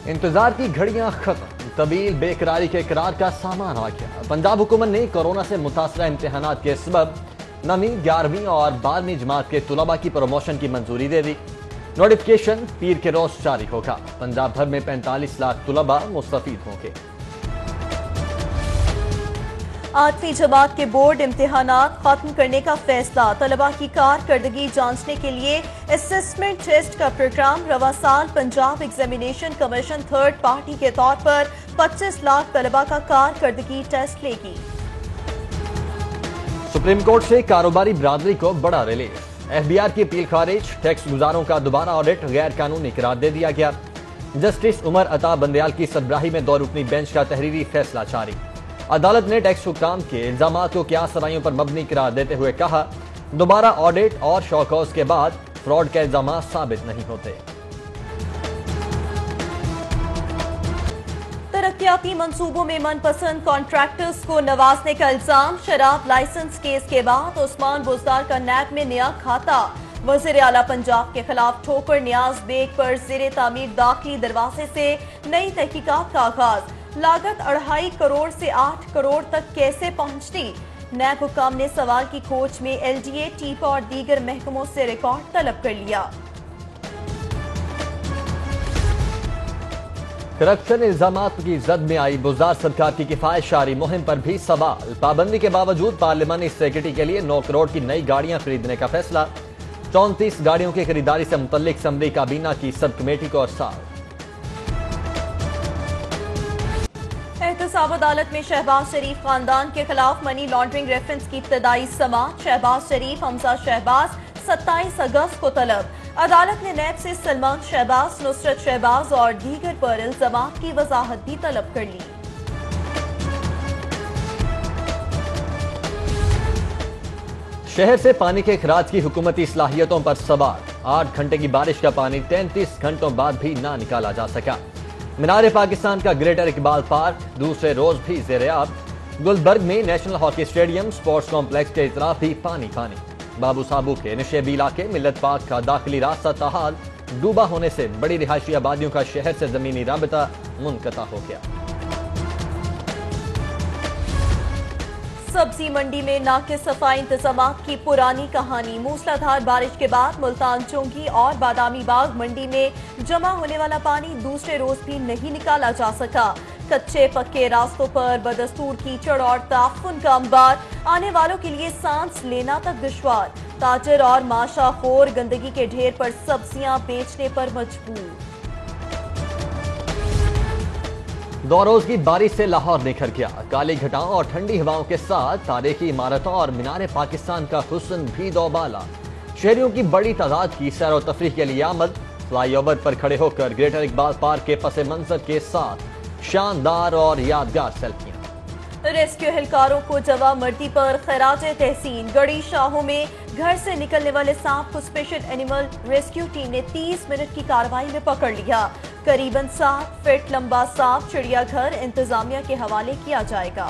انتظار کی گھڑیاں ختم، طویل بے قراری کے قرار کا سامان آ گیا۔ پنجاب حکومت نے کورونا سے متاثرہ امتحانات کے سبب 9ویں 11ویں اور 12ویں جماعت کے طلباء کی پروموشن کی منظوری دے دی۔ نوٹیفکیشن پیر کے روز جاری ہوگا۔ پنجاب بھر میں 45 لاکھ طلباء مستفید ہوں گے۔ 8ویں جماعت کے بورڈ امتحانات ختم کرنے کا فیصلہ، طلباء کی کارکردگی جانچنے کے لیے اسسمنٹ ٹیسٹ کا پروگرام۔ رواں سال Punjab examination commission third party کے طور پر 25 لاکھ طلباء کا کارکردگی ٹیسٹ لے گی۔ سپریم کورٹ سے کاروباری برادری کو بڑا ریلیف، ایف بی آر کی اپیل خارج، ٹیکس گزاروں کا دوبارہ آڈٹ غیر قانونی قرار دے دیا گیا۔ جسٹس عمر عطا بندیال کی سربراہی میں 2 رکنی بینچ کا تحریری فیصلہ جاری۔ عدالت نے ٹیکس حکام کے الزامات کو قیاس سرائیوں پر مبنی قرار دیتے ہوئے کہا، دوبارہ آڈٹ اور شو کاز کے بعد فراڈ کے الزامات ثابت نہیں ہوتے۔ ترقیاتی منصوبوں میں من پسند کانٹریکٹرز کو نوازنے کا الزام، شراب لائسنس کیس کے بعد عثمان بزدار کا نیب میں نیا کھاتہ۔ وزیر اعلیٰ پنجاب کے خلاف ٹھوکر نیاز بیگ پر زیر تعمیر داخلی دروازے سے نئی تحقیقات کا آغاز۔ لاگت 2.5 کروڑ سے 8 کروڑ تک کیسے پہنچتی؟ نیب حکام نے سوال کی کھوج میں ایل ڈی اے، ٹیپا اور دیگر محکموں سے ریکارڈ طلب کر لیا۔ کرپشن الزامات کی زد میں آئی بزدار سرکار کی کفایت شعاری مہم پر بھی سوال۔ پابندی کے باوجود پارلیمانی سیکورٹی کے لیے 9 کروڑ کی نئی گاڑیاں خریدنے کا فیصلہ۔ 34 گاڑیوں کی خریداری سے متعلق اسمبلی کابینہ کی سب کمیٹی کو ارسال۔ احتساب عدالت میں شہباز شریف خاندان کے خلاف منی لانڈرنگ ریفرنس کی ابتدائی سماعت۔ شہباز شریف، حمزہ شہباز 27 اگست کو طلب۔ عدالت نے نیب سے سلمان شہباز، نصرت شہباز اور دیگر پر الزامات کی وضاحت بھی طلب کر لی۔ شہر سے پانی کے اخراج کی حکومتی صلاحیتوں پر سوال۔ 8 گھنٹے کی بارش کا پانی 33 گھنٹوں بعد بھی نہ نکالا جا سکا۔ مینار پاکستان کا گریٹر اقبال پارک دوسرے روز بھی زیر آب۔ گلبرگ میں national hockey stadium sports complex کے اطراف بھی پانی۔ بابو صابو کے نشیبی علاقے ملت پاک کا داخلی راستہ تاحال ڈوبا ہونے سے بڑی رہائشی آبادیوں کا شہر سے زمینی رابطہ منقطع ہو گیا۔ سبزی منڈی میں ناقص صفائی انتظامات کی پرانی کہانی۔ موسلا دھار بارش کے بعد ملتان چونگی اور بادامی باغ منڈی میں جمع ہونے والا پانی دوسرے روز بھی نہیں نکالا جا سکا۔ کچے پکے راستوں پر بدستور کیچڑ اور تعفن کا انبار، آنے والوں کے لیے سانس لینا تک دشوار۔ تاجر اور ماشا خور گندگی کے ڈھیر پر سبزیاں بیچنے پر مجبور۔ 2 روز کی بارش سے لاہور نکھر گیا۔ کالی گھٹاؤں اور ٹھنڈی ہواؤں کے ساتھ تاریخی عمارتوں اور مینار پاکستان کا حسن بھی دوبالا۔ شہریوں کی بڑی تعداد کی سیر و تفریح کے لیے آمد۔ فلائی اوور پر کھڑے ہو کر گریٹر اقبال پارک کے پس منظر کے ساتھ شاندار اور یادگار سیلفیاں۔ ریسکیو اہلکاروں کو جواں مردی پر خراج تحسین۔ گڑی شاہوں میں گھر سے نکلنے والے سانپ کو اسپیشل اینیمل ریسکیو ٹیم نے 30 منٹ کی کارروائی میں پکڑ لیا۔ قریباً 7 فٹ لمبا سانپ چڑیا گھر انتظامیہ کے حوالے کیا جائے گا۔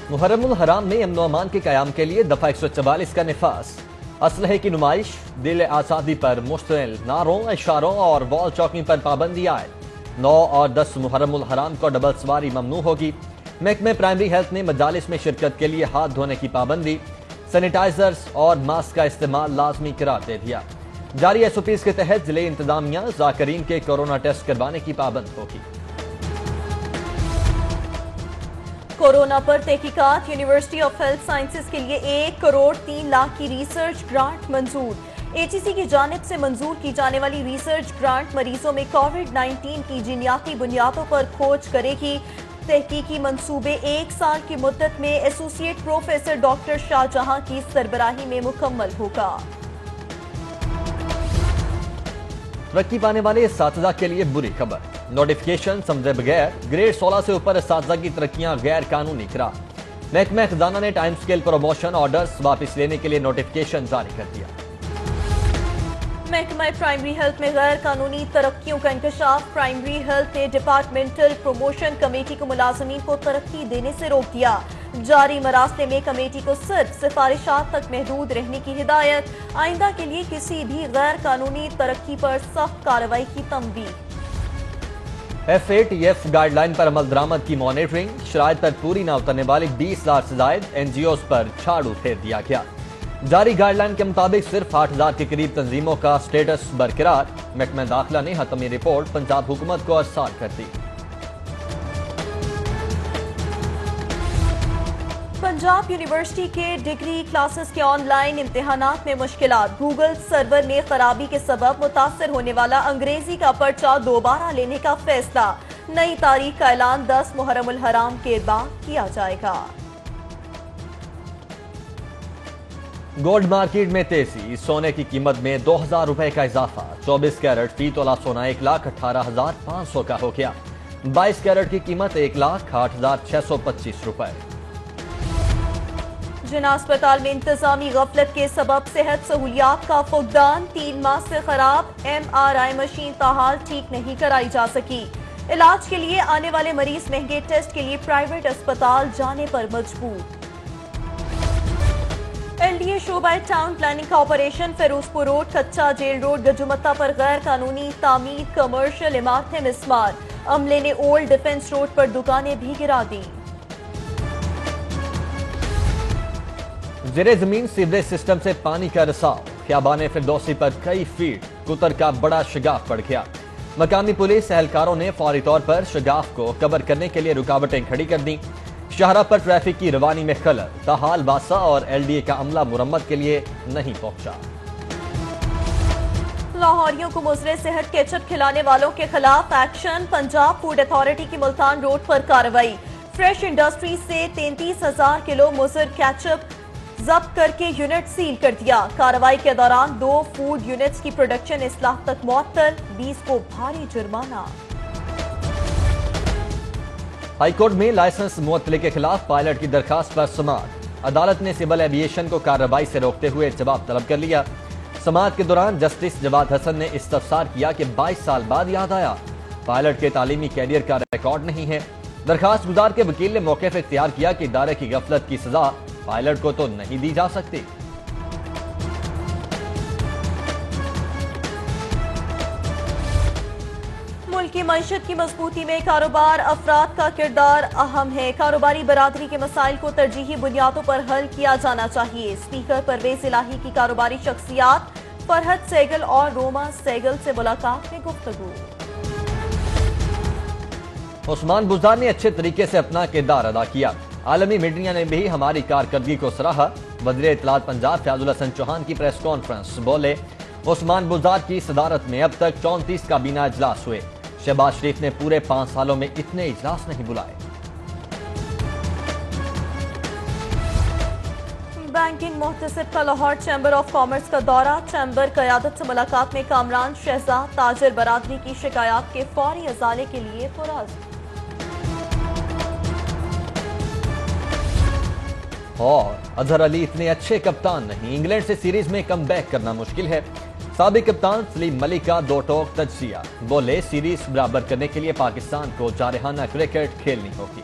محرم الحرام میں امن و امان کے قیام کے لیے دفعہ 144 کا نفاذ۔ اسلحے کی نمائش، دل آزادی پر مشتمل نعروں، اشاروں اور وال چاکنگ پر پابندی عائد۔ 9 اور 10 محرم الحرام کو ڈبل سواری ممنوع ہوگی۔ محکمہ پرائمری ہیلتھ نے مجالس میں شرکت کے لیے ہاتھ دھونے کی پابندی، سینیٹائزرز اور ماسک کا استعمال لازمی قرار دے دیا۔ جاری ایس او پیز کے تحت ضلع انتظامیہ ذاکرین کے کورونا ٹیسٹ کروانے کی پابند ہوگی۔ کورونا پر تحقیقات، یونیورسٹی آف ہیلتھ سائنسز کے لیے 1 کروڑ 3 لاکھ کی ریسرچ گرانٹ منظور۔ اے ٹی سی کی جانب سے منظور کی جانے والی ریسرچ گرانٹ مریضوں میں کووڈ-19 کی جینیاتی بنیادوں پر کھوج کرے گی۔ تحقیقی منصوبے 1 سال کی مدت میں ایسوسی ایٹ پروفیسر ڈاکٹر شاہ جہاں کی سربراہی میں مکمل ہوگا۔ ترقی پانے والے اساتذہ کے لیے بری خبر، نوٹیفکیشن سمجھے بغیر گریڈ 16 سے اوپر اساتذہ کی ترقیاں غیر قانونی قرار۔ محکمہ خزانہ نے ٹائم سکیل پروموشن آرڈرز واپس لینے کے لیے نوٹیفکیشن جاری کر دیا۔ محکمہ پرائمری ہیلتھ میں غیر قانونی ترقیوں کا انکشاف، پرائمری ہیلتھ نے ڈپارٹمنٹل پروموشن کمیٹی کو ملازمین کو ترقی دینے سے روک دیا۔ جاری مراسلے میں کمیٹی کو صرف سفارشات تک محدود رہنے کی ہدایت، آئندہ کے لیے کسی بھی غیر قانونی ترقی پر سخت کارروائی کی تنبیہ۔ FATF گائیڈ لائن پر عمل درآمد کی مانیٹرنگ، شرائط پر پوری نہ اترنے والی 20,000 سے زائد NGOs پر جھاڑو پھیر دیا گیا۔ جاری گائیڈ لائن کے مطابق صرف 8,000 کے قریب تنظیموں کا سٹیٹس برقرار۔ محکمہ داخلہ نے حتمی رپورٹ پنجاب حکومت کو ارسال کر دی۔ پنجاب یونیورسٹی کے ڈگری کلاسز کے آن لائن امتحانات میں مشکلات، گوگل سرور میں خرابی کے سبب متاثر ہونے والا انگریزی کا پرچہ دوبارہ لینے کا فیصلہ، نئی تاریخ کا اعلان 10 محرم الحرام کے بعد کیا جائے گا۔ گولڈ مارکیٹ میں تیزی، سونے کی قیمت میں 2,000 روپے کا اضافہ، 24 کیرٹ فی تولہ سونا 1,18,500 کا ہو گیا، 22 کیرٹ کی قیمت 1,08,625 روپے۔ جناح اسپتال میں انتظامی غفلت کے سبب صحت سہولیات کا فقدان، 3 ماہ سے خراب MRI مشین تاحال ٹھیک نہیں کرائی جا سکی، علاج کے لیے آنے والے مریض مہنگے ٹیسٹ کے لیے پرائیویٹ اسپتال جانے پر مجبور۔ LDA شعبہ ٹاؤن پلاننگ کا آپریشن، فیروز پور روڈ، کچا جیل روڈ، گجمتا پر غیر قانونی تعمیر کمرشل عمارتیں مسمار، عملے نے اولڈ ڈیفنس روڈ پر دکانیں بھی گرا دیں۔ زیر زمین سیوریج سسٹم سے پانی کا رساؤ، خیابان فردوسی پر کئی فیٹ قطر کا بڑا شگاف پڑ گیا، مقامی پولیس اہلکاروں نے فوری طور پر شگاف کو کور کرنے کے لیے رکاوٹیں کھڑی کر دیں، شاہراہ پر ٹریفک کی روانی میں خلل، تاحال باسا اور LDA کا عملہ مرمت کے لیے نہیں پہنچا۔ لاہوریوں کو مضر صحت کیچپ کھلانے والوں کے خلاف ایکشن، پنجاب فوڈ اتھارٹی کی ملتان روڈ پر کارروائی، فریش انڈسٹری سے 33,000 کلو مضر کیچپ ضبط کر کے یونٹ سیل کر دیا، کارروائی کے دوران 2 فوڈ یونٹس کی پروڈکشن اصلاح تک معطل، 20 کو بھاری جرمانہ۔ ہائی کورٹ میں لائسنس معطلی کے خلاف پائلٹ کی درخواست پر سماعت، عدالت نے سول ایویشن کو کارروائی سے روکتے ہوئے جواب طلب کر لیا۔ سماعت کے دوران جسٹس جواد حسن نے استفسار کیا کہ 22 سال بعد یاد آیا پائلٹ کے تعلیمی کیریئر کا ریکارڈ نہیں ہے۔ درخواست گزار کے وکیل نے موقف اختیار کیا کہ ادارے کی غفلت کی سزا پائلٹ کو تو نہیں دی جا سکتی۔ ملک کی معیشت کی مضبوطی میں کاروبار افراد کا کردار اہم ہے، کاروباری برادری کے مسائل کو ترجیحی بنیادوں پر حل کیا جانا چاہیے، اسپیکر پرویز الہی کی کاروباری شخصیات فرحت سہگل اور روما سہگل سے ملاقات میں گفتگو۔ عثمان بزدار نے اچھے طریقے سے اپنا کردار ادا کیا، عالمی میڈیا نے بھی ہماری کارکردگی کو سراہا، وزیر اطلاعات پنجاب فیاض الحسن چوہان کی پریس کانفرنس، بولے عثمان بزدار کی صدارت میں اب تک 34 کابینہ اجلاس ہوئے، شہباز شریف نے پورے 5 سالوں میں اتنے اجلاس نہیں بلائے۔ بینکنگ محتسب کا لاہور چیمبر آف کامرس کا دورہ، چیمبر قیادت سے ملاقات میں کامران شہزاد تاجر برادری کی شکایات کے فوری ازالے کے لیے پرعزم۔ اور اظہر علی اتنے اچھے کپتان نہیں، انگلینڈ سے سیریز میں کم بیک کرنا مشکل ہے، سابق کپتان سلیم ملک کا 2 ٹوک تجزیہ، بولے سیریز برابر کرنے کے لیے پاکستان کو جارحانہ کرکٹ کھیلنی ہوگی۔